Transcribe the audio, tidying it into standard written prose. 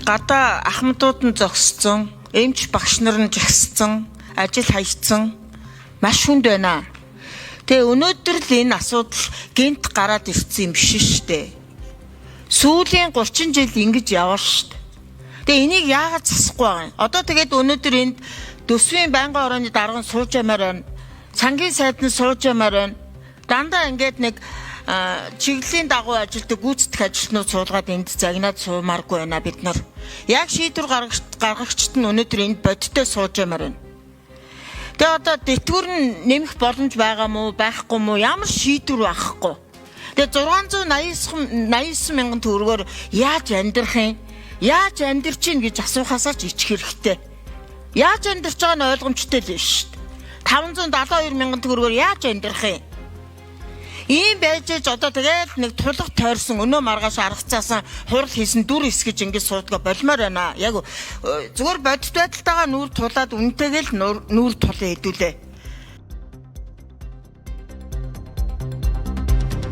гадаа ахмадууд нь зогссон, эмч багш нар нь жагссан, ажил хаягдсан маш хүнд байна. Тэгээ өнөөдөр л энэ асуудал гинт гараад ирсэн юм биш шүү дээ. Сүүлийн 30 жил ингэж яваа шүү дээ. Тэгээ энийг яагаад засахгүй байгаа юм? Одоо тэгээд өнөөдөр энд төсвийн байнгын орооны дарга нь сууж ямаар байна. Сангийн сайд нь сууж ямаар байна. Дандаа ингээд нэг чиглэлийн дагуу ажилтдаг гүйцэтгэх ажилтнууд суулгаад энд загнаад суумааргүй байна бид нар. Яг шийдвэр гаргагчид нь өнөөдөр энд бодиттой сууж ямаар байна. Тэгээ одоо тэтгэвэр нь нэмэх боломж байгаа мó байхгүй мó ямар шийдвэр байхгүй. Тэгээ 689 мянган төгрөгөөр яаж амьдрах юм? Яаж амьдрч ийн гэж асуухаасаа ч ичих хэрэгтэй. Яаж амьдрч байгаа нь ойлгомжтой л биш шүү дээ. 572 мянган төгрөгөөр яаж амьдрах юм? Ийм байж одоо тэгээд нэг тулах тойрсон өнөө маргааш аргацаасан хурал хийсэн дүр эсгэж ингэж суудгаа болмоор байна. Яг зүгээр бодит байдалтайгаа нүүр тулаад үнтэйгээл нүүр тулаа хэдүүлээ.